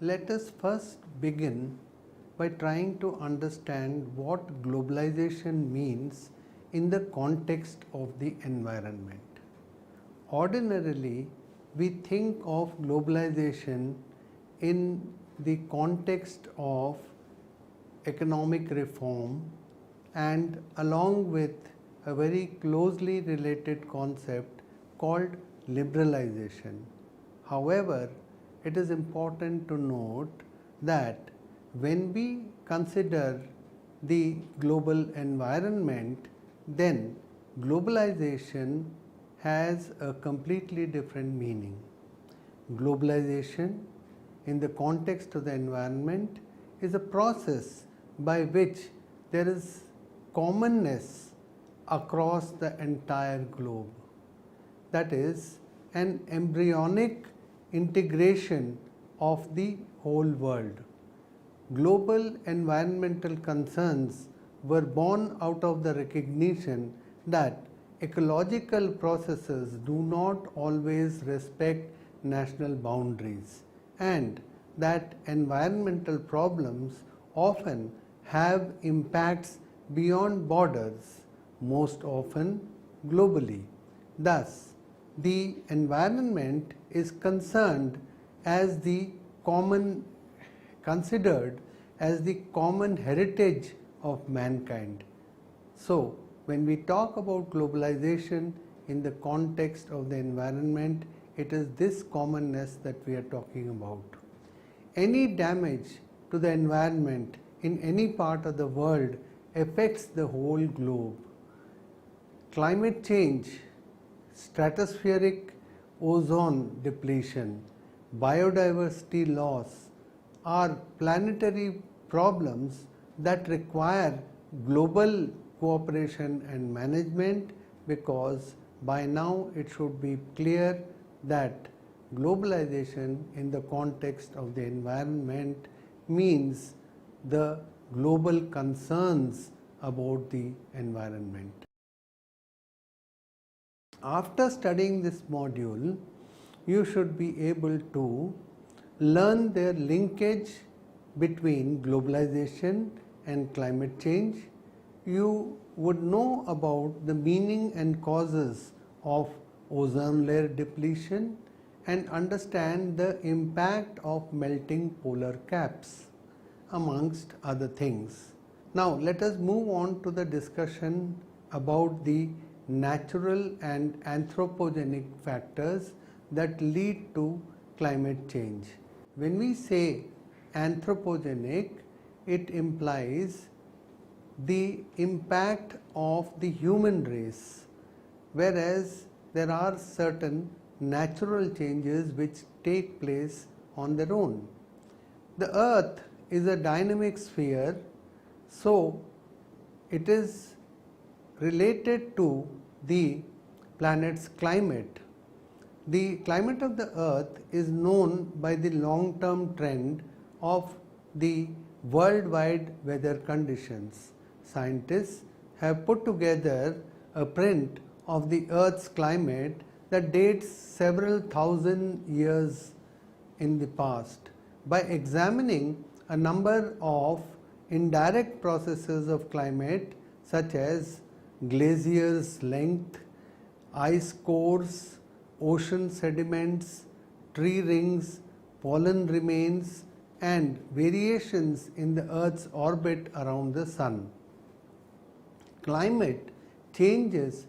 Let us first begin by trying to understand what globalization means in the context of the environment. Ordinarily, we think of globalization in the context of economic reform and along with a very closely related concept called liberalization. However, it is important to note that when we consider the global environment, then globalization has a completely different meaning. Globalization in the context of the environment is a process by which there is commonness across the entire globe. That is an embryonic integration of the whole world. Global environmental concerns were born out of the recognition that ecological processes do not always respect national boundaries and that environmental problems often have impacts beyond borders, most often globally. Thus, the environment is considered as the common heritage of mankind. So, when we talk about globalization in the context of the environment, it is this commonness that we are talking about. Any damage to the environment in any part of the world affects the whole globe. Climate change, stratospheric ozone depletion, biodiversity loss are planetary problems that require global cooperation and management, because by now it should be clear that globalization in the context of the environment means the global concerns about the environment. After studying this module, you should be able to learn their linkage between globalization and climate change. You would know about the meaning and causes of ozone layer depletion and understand the impact of melting polar caps, amongst other things. Now, let us move on to the discussion about the natural and anthropogenic factors that lead to climate change. When we say anthropogenic, it implies the impact of the human race, whereas there are certain natural changes which take place on their own. The earth is a dynamic sphere, so it is related to the planet's climate. The climate of the earth is known by the long-term trend of the worldwide weather conditions. Scientists have put together a print of the earth's climate that dates several thousand years in the past. By examining a number of indirect processes of climate such as glaciers length, ice cores, ocean sediments, tree rings, pollen remains and variations in the Earth's orbit around the Sun. Climate changes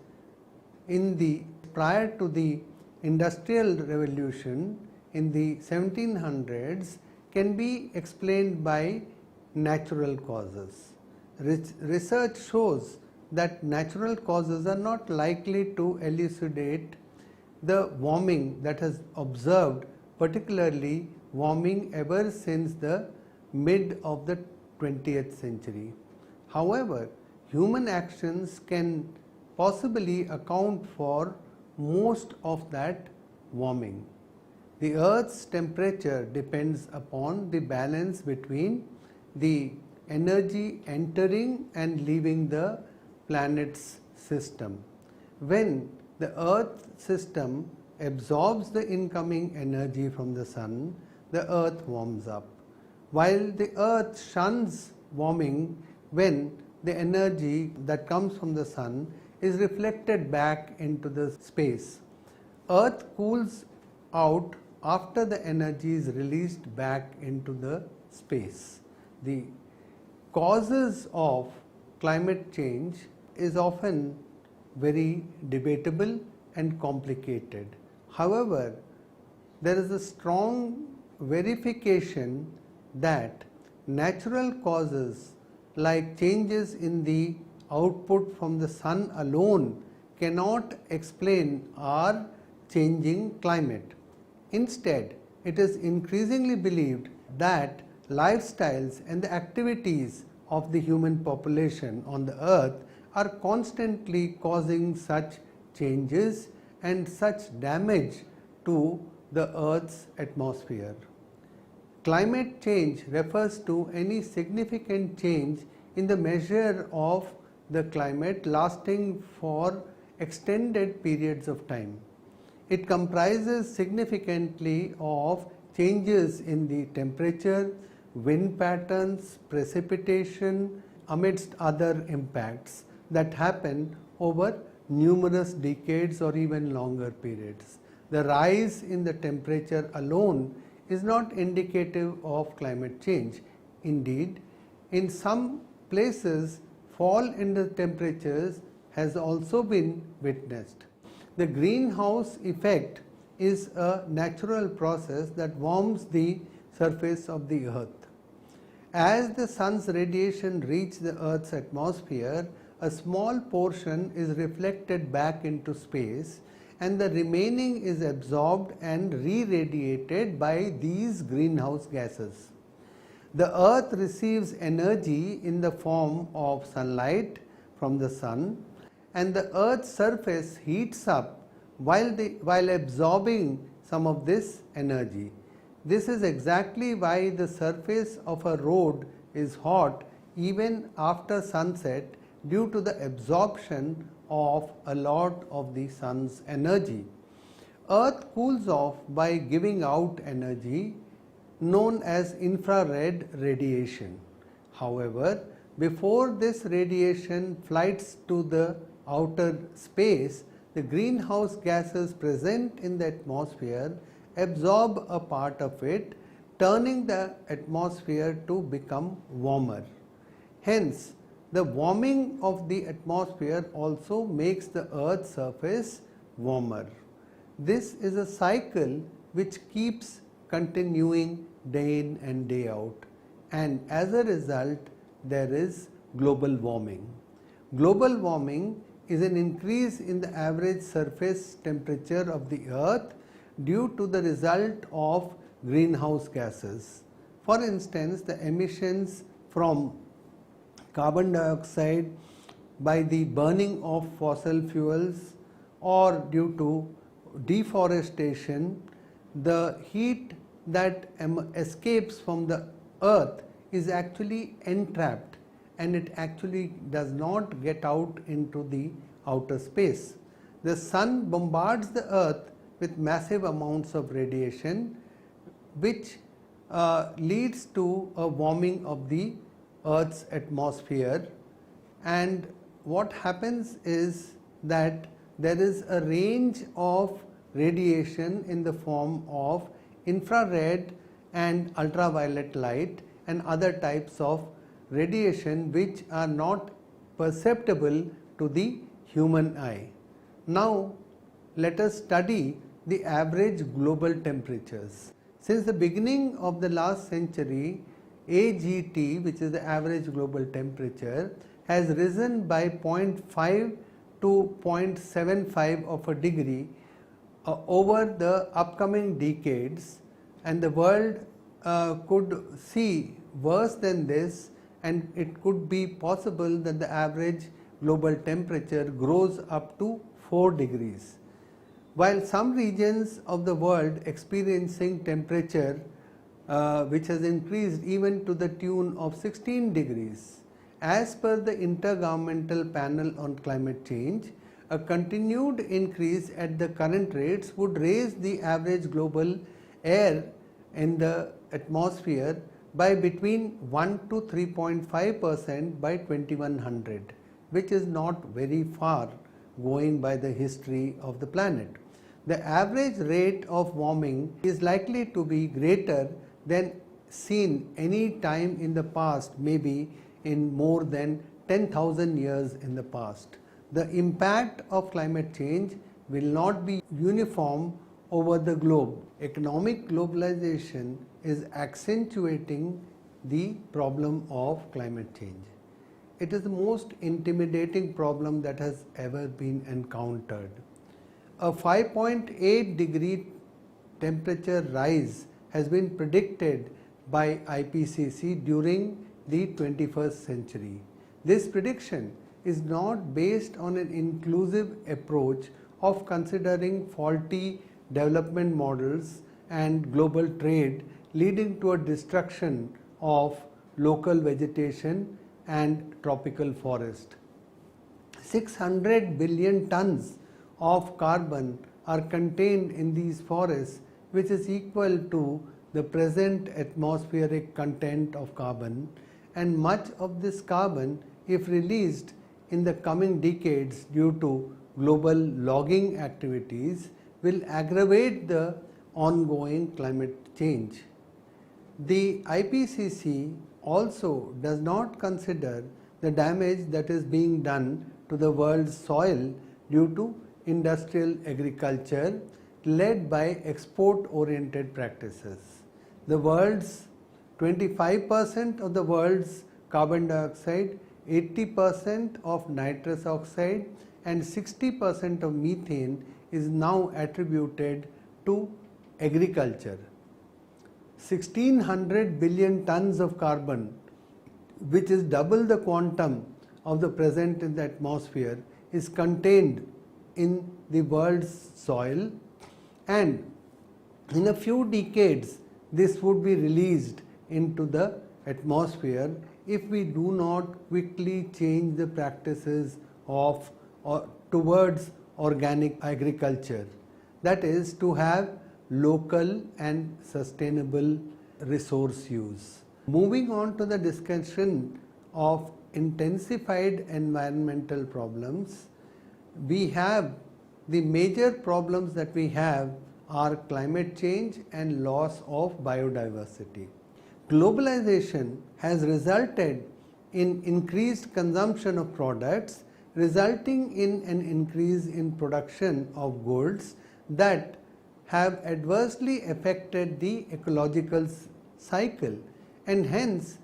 prior to the Industrial Revolution in the 1700s can be explained by natural causes. Research shows that natural causes are not likely to elucidate the warming that has observed, particularly warming ever since the mid of the 20th century. However, human actions can possibly account for most of that warming. The Earth's temperature depends upon the balance between the energy entering and leaving the planet's system. When the Earth system absorbs the incoming energy from the Sun, the earth warms up, while the earth shuns warming when the energy that comes from the sun is reflected back into the space. Earth cools out after the energy is released back into the space. The causes of climate change is often very debatable and complicated. However, there is a strong verification that natural causes like changes in the output from the sun alone cannot explain our changing climate. Instead, it is increasingly believed that lifestyles and the activities of the human population on the earth are constantly causing such changes and such damage to the earth's atmosphere. Climate change refers to any significant change in the measure of the climate lasting for extended periods of time. It comprises significantly of changes in the temperature, wind patterns, precipitation, amidst other impacts that happen over numerous decades or even longer periods. The rise in the temperature alone is not indicative of climate change. Indeed, in some places, fall in the temperatures has also been witnessed. The greenhouse effect is a natural process that warms the surface of the earth. As the sun's radiation reaches the earth's atmosphere, a small portion is reflected back into space and the remaining is absorbed and re-radiated by these greenhouse gases. The earth receives energy in the form of sunlight from the sun, and the earth's surface heats up while absorbing some of this energy. This is exactly why the surface of a road is hot even after sunset due to the absorption of a lot of the sun's energy. Earth cools off by giving out energy known as infrared radiation. However, before this radiation flights to the outer space, the greenhouse gases present in the atmosphere absorb a part of it, turning the atmosphere to become warmer. Hence, the warming of the atmosphere also makes the earth's surface warmer. This is a cycle which keeps continuing day in and day out, and as a result there is global warming. Global warming is an increase in the average surface temperature of the earth due to the result of greenhouse gases. For instance, the emissions from carbon dioxide by the burning of fossil fuels or due to deforestation, the heat that escapes from the earth is actually entrapped and it actually does not get out into the outer space. The sun bombards the earth with massive amounts of radiation, which leads to a warming of the earth's atmosphere, and what happens is that there is a range of radiation in the form of infrared and ultraviolet light and other types of radiation which are not perceptible to the human eye. Now let us study the average global temperatures. Since the beginning of the last century, AGT, which is the average global temperature, has risen by 0.5 to 0.75 of a degree over the upcoming decades, and the world could see worse than this, and it could be possible that the average global temperature grows up to 4 degrees. While some regions of the world experiencing temperature which has increased even to the tune of 16 degrees. As per the Intergovernmental Panel on Climate Change, a continued increase at the current rates would raise the average global air in the atmosphere by between 1 to 3.5% by 2100, which is not very far going by the history of the planet. The average rate of warming is likely to be greater than seen any time in the past, maybe in more than 10,000 years in the past. The impact of climate change will not be uniform over the globe. Economic globalization is accentuating the problem of climate change. It is the most intimidating problem that has ever been encountered. A 5.8 degree temperature rise has been predicted by IPCC during the 21st century. This prediction is not based on an inclusive approach of considering faulty development models and global trade leading to a destruction of local vegetation and tropical forest. 600 billion tons of carbon are contained in these forests, which is equal to the present atmospheric content of carbon, and much of this carbon, if released in the coming decades due to global logging activities, will aggravate the ongoing climate change. The IPCC also does not consider the damage that is being done to the world's soil due to industrial agriculture led by export-oriented practices. The world's 25% of the world's carbon dioxide, 80% of nitrous oxide and 60% of methane is now attributed to agriculture. 1600 billion tons of carbon, which is double the quantum of the present in the atmosphere, is contained in the world's soil, and in a few decades this would be released into the atmosphere if we do not quickly change the practices of towards organic agriculture, that is, to have local and sustainable resource use. Moving on to the discussion of intensified environmental problems, we have the major problems that we have are climate change and loss of biodiversity. Globalization has resulted in increased consumption of products, resulting in an increase in production of goods that have adversely affected the ecological cycle, and hence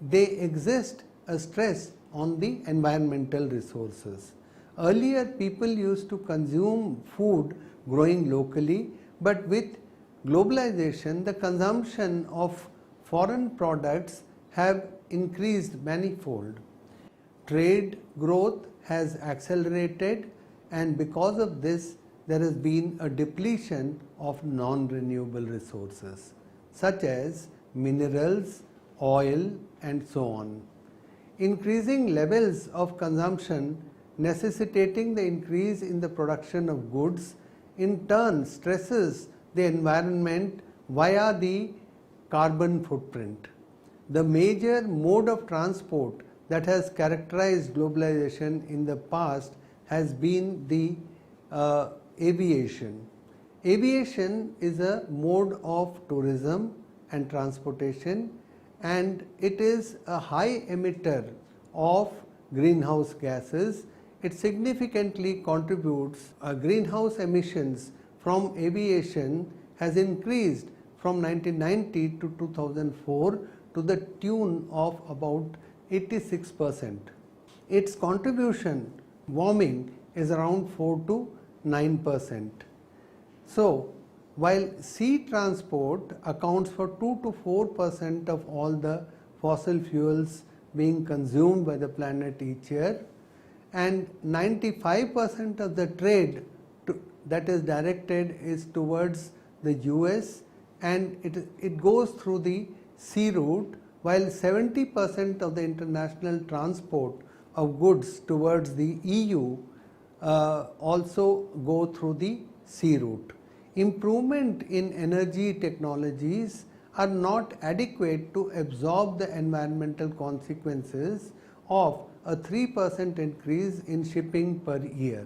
they exist a stress on the environmental resources. Earlier people used to consume food growing locally, but with globalization the consumption of foreign products have increased manifold. Trade growth has accelerated, and because of this there has been a depletion of non-renewable resources such as minerals, oil and so on. Increasing levels of consumption necessitating the increase in the production of goods in turn stresses the environment via the carbon footprint. The major mode of transport that has characterized globalization in the past has been the aviation. Aviation is a mode of tourism and transportation, and it is a high emitter of greenhouse gases. It significantly contributes. Greenhouse emissions from aviation has increased from 1990 to 2004 to the tune of about 86%. Its contribution warming is around 4 to 9%. So, while sea transport accounts for 2 to 4% of all the fossil fuels being consumed by the planet each year, and 95% of the trade that is directed is towards the US, and it goes through the sea route, while 70% of the international transport of goods towards the EU also go through the sea route. Improvement in energy technologies are not adequate to absorb the environmental consequences of a 3% increase in shipping per year.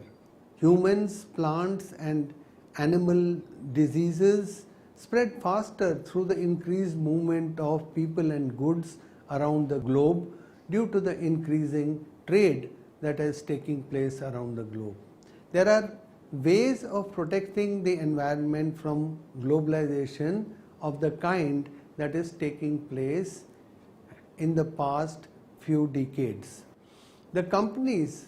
Humans, plants and animal diseases spread faster through the increased movement of people and goods around the globe due to the increasing trade that is taking place around the globe. There are ways of protecting the environment from globalization of the kind that is taking place in the past few decades. The companies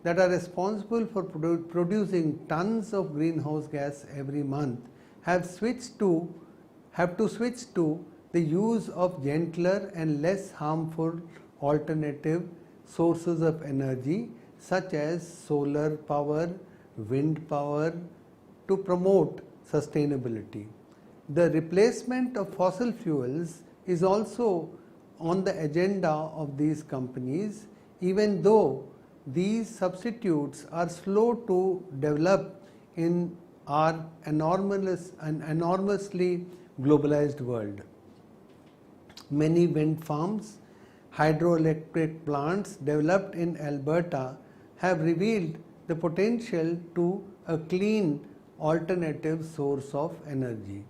that are responsible for producing tons of greenhouse gas every month have to switch to the use of gentler and less harmful alternative sources of energy such as solar power, wind power to promote sustainability. The replacement of fossil fuels is also on the agenda of these companies, even though these substitutes are slow to develop in our enormously globalized world. Many wind farms, hydroelectric plants developed in Alberta have revealed the potential to a clean alternative source of energy.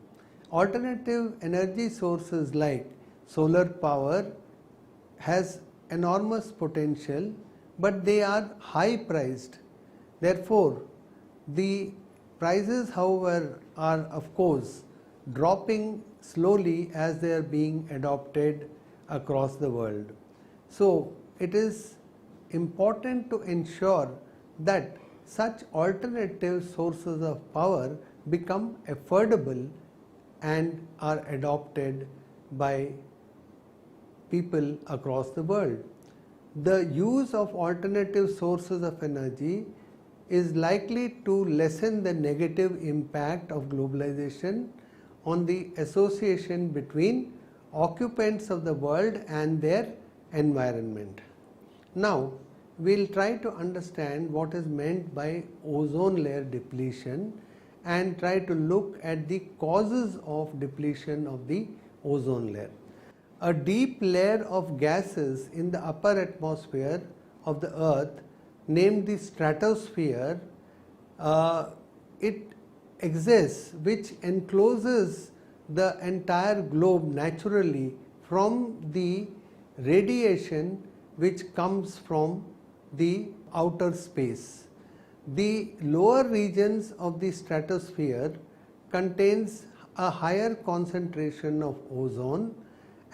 Alternative energy sources like solar power has enormous potential, but they are high priced. Therefore, the prices, however, are of course dropping slowly as they are being adopted across the world. So, it is important to ensure that such alternative sources of power become affordable and are adopted by people across the world. The use of alternative sources of energy is likely to lessen the negative impact of globalization on the association between occupants of the world and their environment. Now, we will try to understand what is meant by ozone layer depletion and try to look at the causes of depletion of the ozone layer. A deep layer of gases in the upper atmosphere of the earth named the stratosphere, it exists, which encloses the entire globe naturally from the radiation which comes from the outer space. The lower regions of the stratosphere contains a higher concentration of ozone,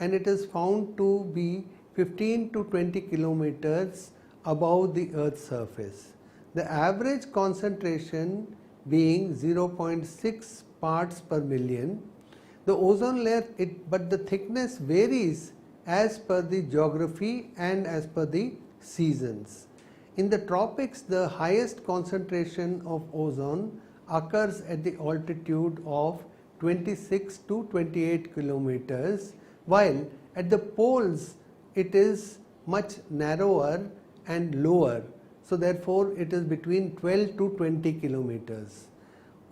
and it is found to be 15 to 20 kilometers above the Earth's surface. The average concentration being 0.6 parts per million. The ozone layer, but the thickness varies as per the geography and as per the seasons. In the tropics, the highest concentration of ozone occurs at the altitude of 26 to 28 kilometers, while at the poles it is much narrower and lower. So therefore, it is between 12 to 20 kilometers.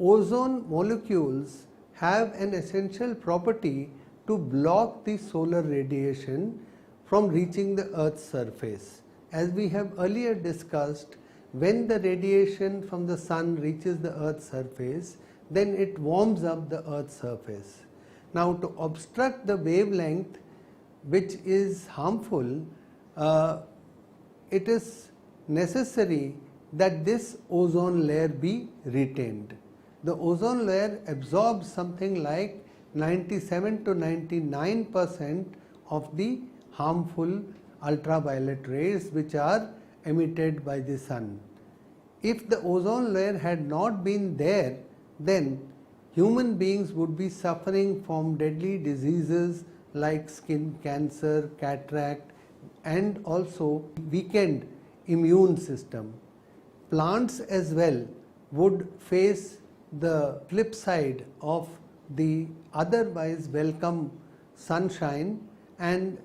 Ozone molecules have an essential property to block the solar radiation from reaching the Earth's surface. As we have earlier discussed, when the radiation from the sun reaches the Earth's surface, then it warms up the Earth's surface. Now, to obstruct the wavelength which is harmful, it is necessary that this ozone layer be retained. The ozone layer absorbs something like 97 to 99% of the harmful ultraviolet rays which are emitted by the sun. If the ozone layer had not been there, then human beings would be suffering from deadly diseases like skin cancer, cataract, and also weakened immune system. Plants as well would face the flip side of the otherwise welcome sunshine, and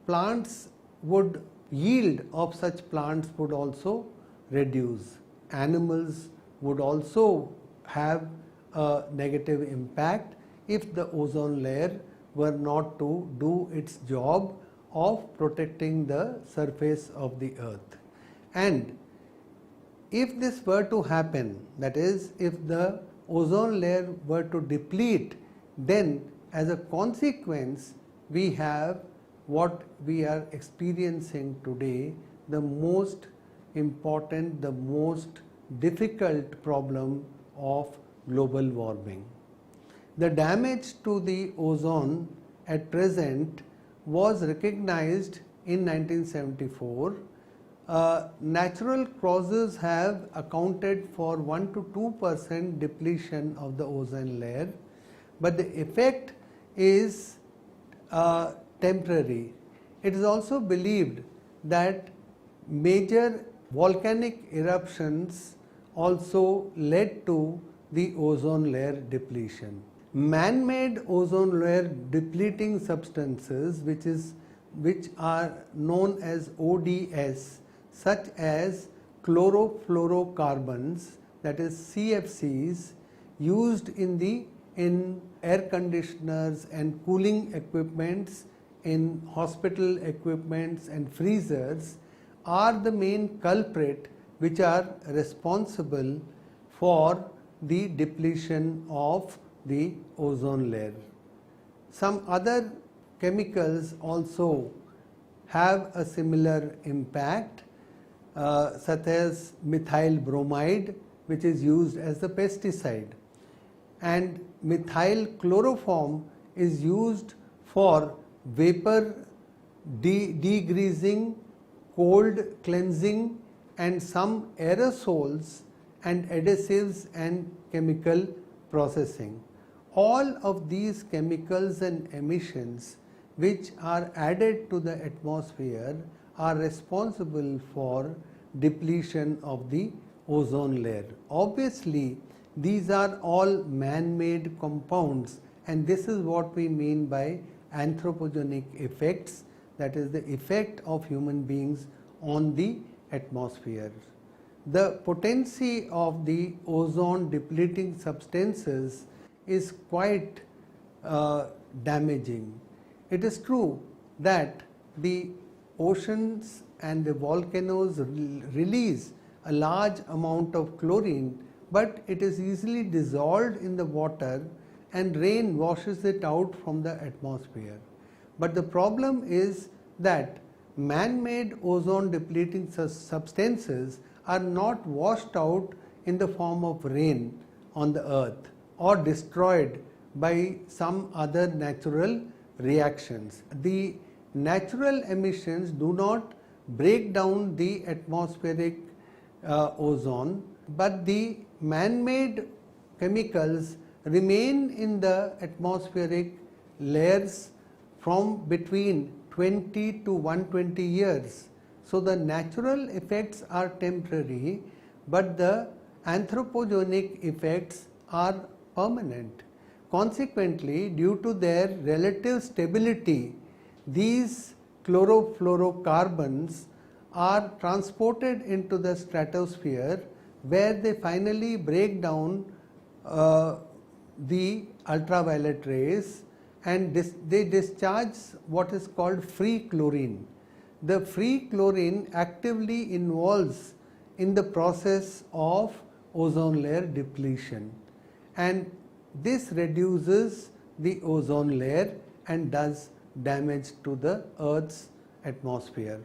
plants would yield of such plants would also reduce. Animals would also have a negative impact if the ozone layer were not to do its job of protecting the surface of the earth. And if this were to happen, that is, if the ozone layer were to deplete, then as a consequence we have what we are experiencing today, the most important, the most difficult problem of global warming. The damage to the ozone at present was recognized in 1974. Natural causes have accounted for 1 to 2% depletion of the ozone layer, but the effect is temporary. It is also believed that major volcanic eruptions also led to the ozone layer depletion. Man-made ozone layer depleting substances which are known as ODS, such as chlorofluorocarbons, that is CFCs, used in air conditioners and cooling equipments, in hospital equipments and freezers, are the main culprit which are responsible for the depletion of the ozone layer. Some other chemicals also have a similar impact, such as methyl bromide, which is used as a pesticide, and methyl chloroform is used for vapor degreasing, cold cleansing, and some aerosols and adhesives and chemical processing. All of these chemicals and emissions which are added to the atmosphere are responsible for depletion of the ozone layer. Obviously, these are all man-made compounds, and this is what we mean by anthropogenic effects, that is the effect of human beings on the atmosphere. The potency of the ozone depleting substances is quite damaging. It is true that the oceans and the volcanoes release a large amount of chlorine, but it is easily dissolved in the water and rain washes it out from the atmosphere. But the problem is that man-made ozone depleting substances are not washed out in the form of rain on the earth or destroyed by some other natural reactions. The natural emissions do not break down the atmospheric ozone, but the man-made chemicals remain in the atmospheric layers from between 20 to 120 years. So the natural effects are temporary, but the anthropogenic effects are permanent. Consequently, due to their relative stability, these chlorofluorocarbons are transported into the stratosphere, where they finally break down the ultraviolet rays, and they discharge what is called free chlorine. The free chlorine actively involves in the process of ozone layer depletion, and this reduces the ozone layer and does damage to the Earth's atmosphere.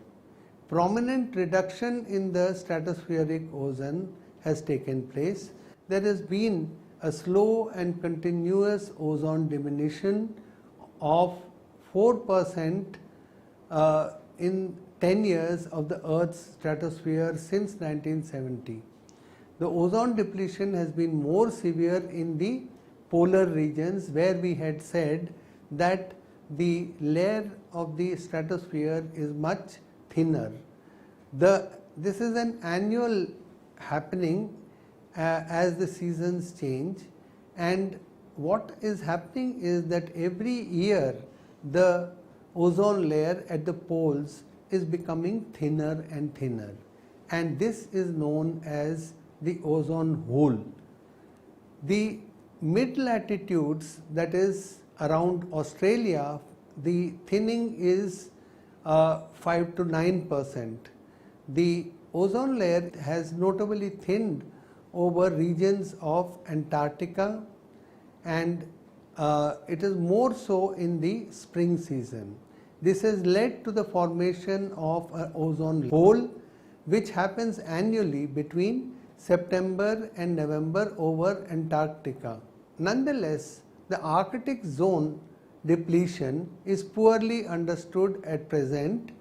Prominent reduction in the stratospheric ozone has taken place. There has been a slow and continuous ozone diminution of 4% in 10 years of the Earth's stratosphere since 1970. The ozone depletion has been more severe in the polar regions, where we had said that the layer of the stratosphere is much thinner. This is an annual happening as the seasons change, and what is happening is that every year the ozone layer at the poles is becoming thinner and thinner, and this is known as the ozone hole. The mid latitudes, that is around Australia, the thinning is 5 to 9%. The ozone layer has notably thinned over regions of Antarctica, and it is more so in the spring season. This has led to the formation of an ozone hole which happens annually between September and November over Antarctica. Nonetheless, the Arctic zone depletion is poorly understood at present.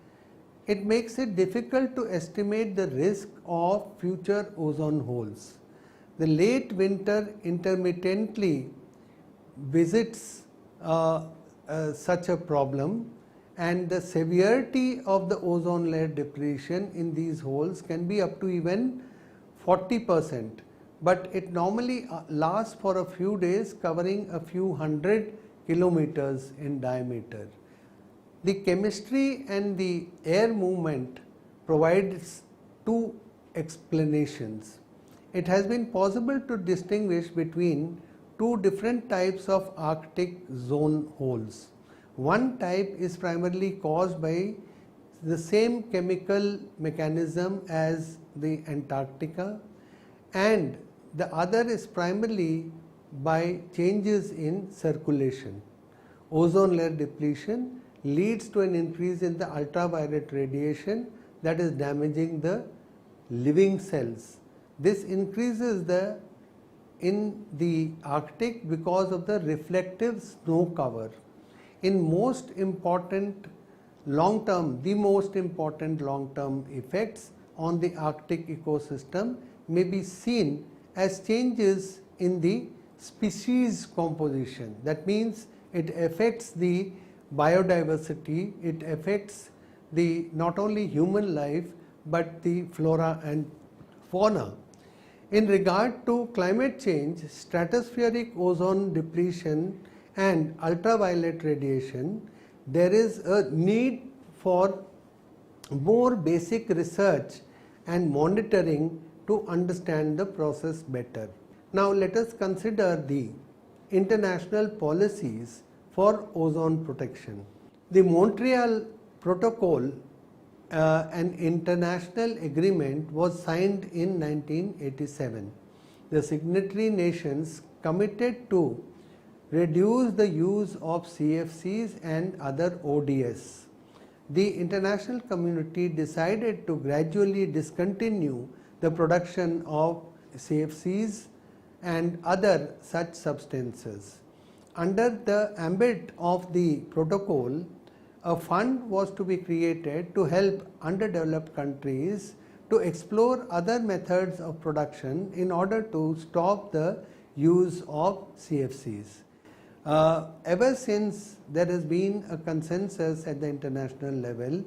It makes it difficult to estimate the risk of future ozone holes. The late winter intermittently visits such a problem, and the severity of the ozone layer depletion in these holes can be up to even 40%, but it normally lasts for a few days, covering a few hundred kilometers in diameter. The chemistry and the air movement provides two explanations. It has been possible to distinguish between two different types of Arctic zone holes. One type is primarily caused by the same chemical mechanism as the Antarctica, and the other is primarily by changes in circulation. Ozone layer depletion leads to an increase in the ultraviolet radiation that is damaging the living cells. This increases in the Arctic because of the reflective snow cover. In most important long-term, the most important long-term effects on the Arctic ecosystem may be seen as changes in the species composition. That means it affects the biodiversity, it affects the not only human life but the flora and fauna. In regard to climate change, stratospheric ozone depletion and ultraviolet radiation, there is a need for more basic research and monitoring to understand the process better. Now let us consider the international policies for ozone protection. The Montreal Protocol, an international agreement, was signed in 1987. The signatory nations committed to reduce the use of CFCs and other ODS. The international community decided to gradually discontinue the production of CFCs and other such substances. Under the ambit of the protocol, a fund was to be created to help underdeveloped countries to explore other methods of production in order to stop the use of CFCs. Ever since, there has been a consensus at the international level,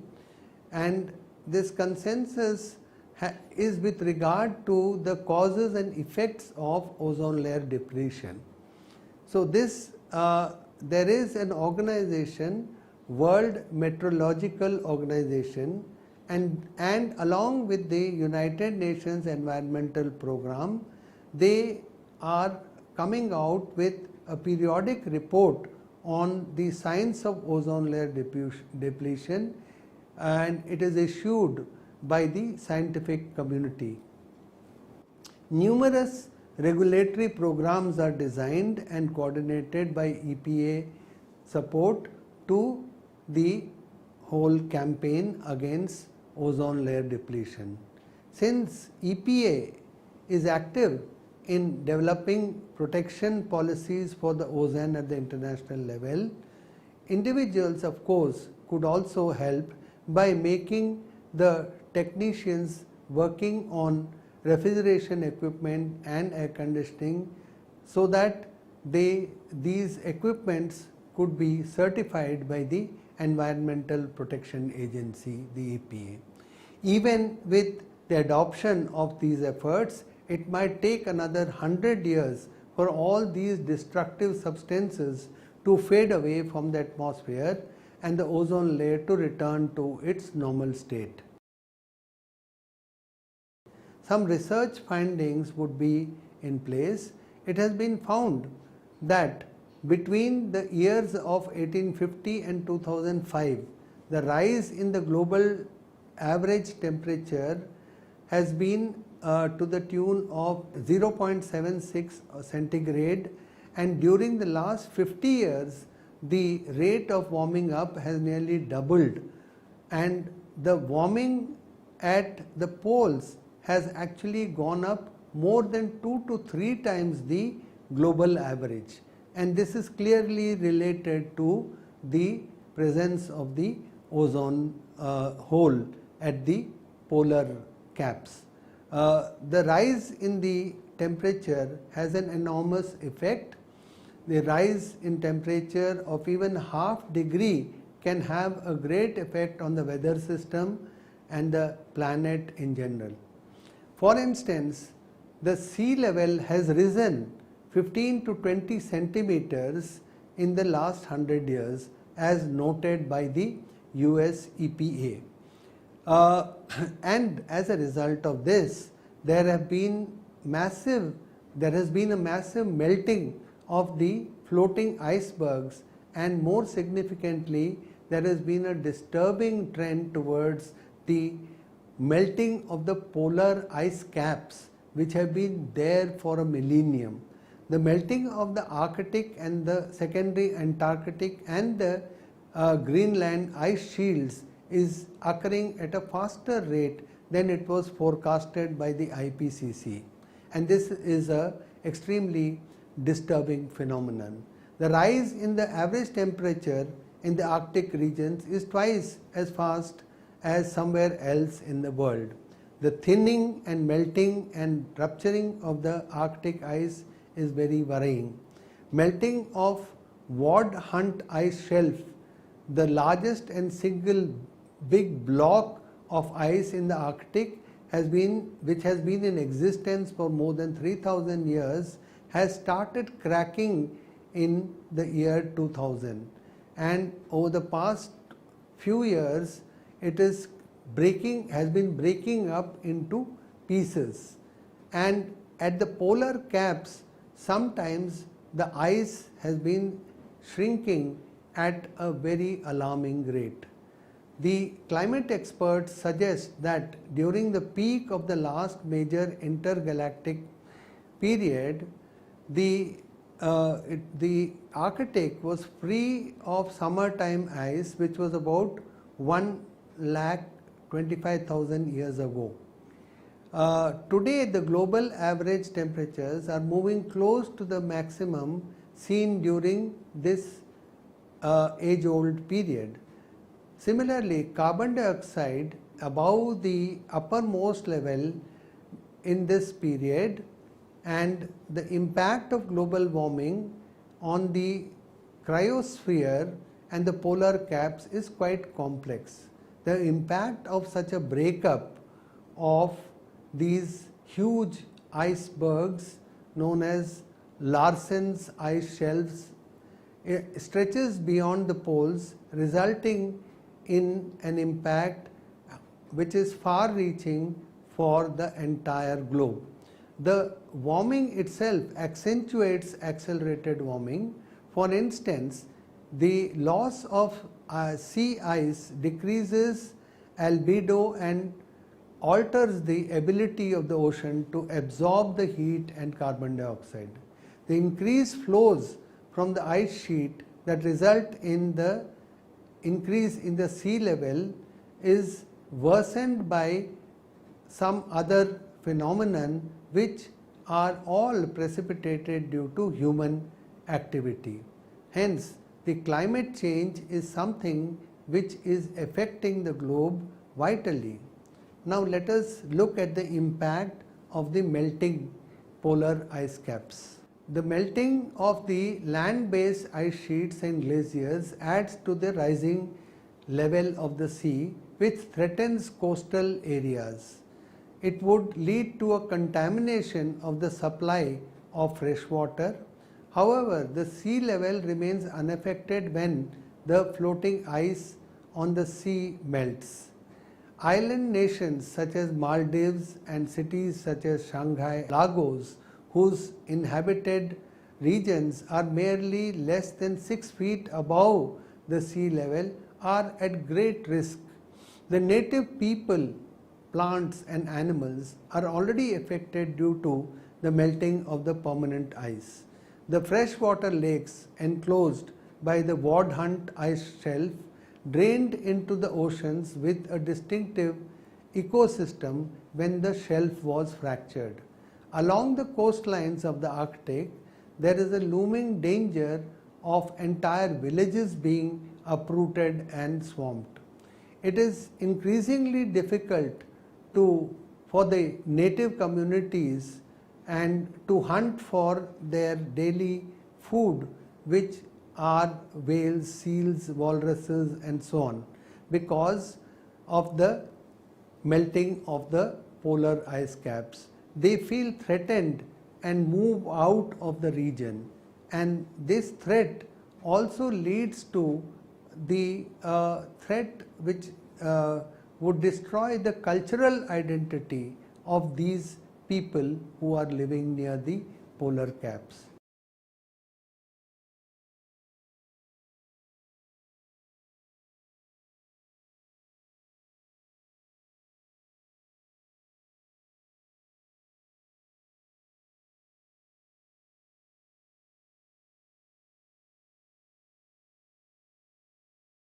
and this consensus is with regard to the causes and effects of ozone layer depletion. So there is an organization, World Meteorological Organization, and along with the United Nations Environmental Program, they are coming out with a periodic report on the science of ozone layer depletion, and it is issued by the scientific community. Numerous regulatory programs are designed and coordinated by EPA support to the whole campaign against ozone layer depletion. Since EPA is active in developing protection policies for the ozone at the international level, individuals of course could also help by making the technicians working on refrigeration equipment and air conditioning so that these equipments could be certified by the Environmental Protection Agency, the EPA. Even with the adoption of these efforts, it might take another 100 years for all these destructive substances to fade away from the atmosphere and the ozone layer to return to its normal state. Some research findings would be in place. It has been found that between the years of 1850 and 2005, the rise in the global average temperature has been to the tune of 0.76 centigrade, and during the last 50 years the rate of warming up has nearly doubled, and the warming at the poles has actually gone up more than 2 to 3 times the global average, and this is clearly related to the presence of the ozone hole at the polar caps. The rise in the temperature has an enormous effect. The rise in temperature of even half degree can have a great effect on the weather system and the planet in general. For instance, the sea level has risen 15 to 20 centimeters in the last 100 years as noted by the US EPA. And as a result of this, there has been a massive melting of the floating icebergs, and more significantly, there has been a disturbing trend towards the melting of the polar ice caps, which have been there for a millennium. The melting of the Arctic and the secondary Antarctic and the Greenland ice shields is occurring at a faster rate than it was forecasted by the IPCC, and this is a extremely disturbing phenomenon. The rise in the average temperature in the Arctic regions is twice as fast as somewhere else in the world. The thinning and melting and rupturing of the Arctic ice is very worrying. Melting of Ward Hunt ice shelf, the largest and single big block of ice in the Arctic which has been in existence for more than 3,000 years, has started cracking in the year 2000, and over the past few years it has been breaking up into pieces, and at the polar caps sometimes the ice has been shrinking at a very alarming rate. The climate experts suggest that during the peak of the last major intergalactic period, the Arctic was free of summertime ice, which was about 1,25,000 years ago. Today the global average temperatures are moving close to the maximum seen during this age-old period. Similarly, carbon dioxide above the uppermost level in this period, and the impact of global warming on the cryosphere and the polar caps is quite complex. The impact of such a breakup of these huge icebergs known as Larsen's ice shelves stretches beyond the poles, resulting in an impact which is far reaching for the entire globe. The warming itself accentuates accelerated warming. For instance, the loss of sea ice decreases albedo and alters the ability of the ocean to absorb the heat and carbon dioxide. The increased flows from the ice sheet that result in the increase in the sea level is worsened by some other phenomenon which are all precipitated due to human activity. Hence, the climate change is something which is affecting the globe vitally. Now let us look at the impact of the melting polar ice caps. The melting of the land-based ice sheets and glaciers adds to the rising level of the sea, which threatens coastal areas. It would lead to a contamination of the supply of fresh water. However, the sea level remains unaffected when the floating ice on the sea melts. Island nations such as Maldives and cities such as Shanghai, Lagos, whose inhabited regions are merely less than 6 feet above the sea level are at great risk. The native people, plants and animals are already affected due to the melting of the permanent ice. The freshwater lakes enclosed by the Wadhunt ice shelf drained into the oceans with a distinctive ecosystem when the shelf was fractured. Along the coastlines of the Arctic, there is a looming danger of entire villages being uprooted and swamped. It is increasingly difficult for the native communities and to hunt for their daily food, which are whales, seals, walruses and so on, because of the melting of the polar ice caps. They feel threatened and move out of the region, and this threat also leads to the threat which would destroy the cultural identity of these people who are living near the polar caps.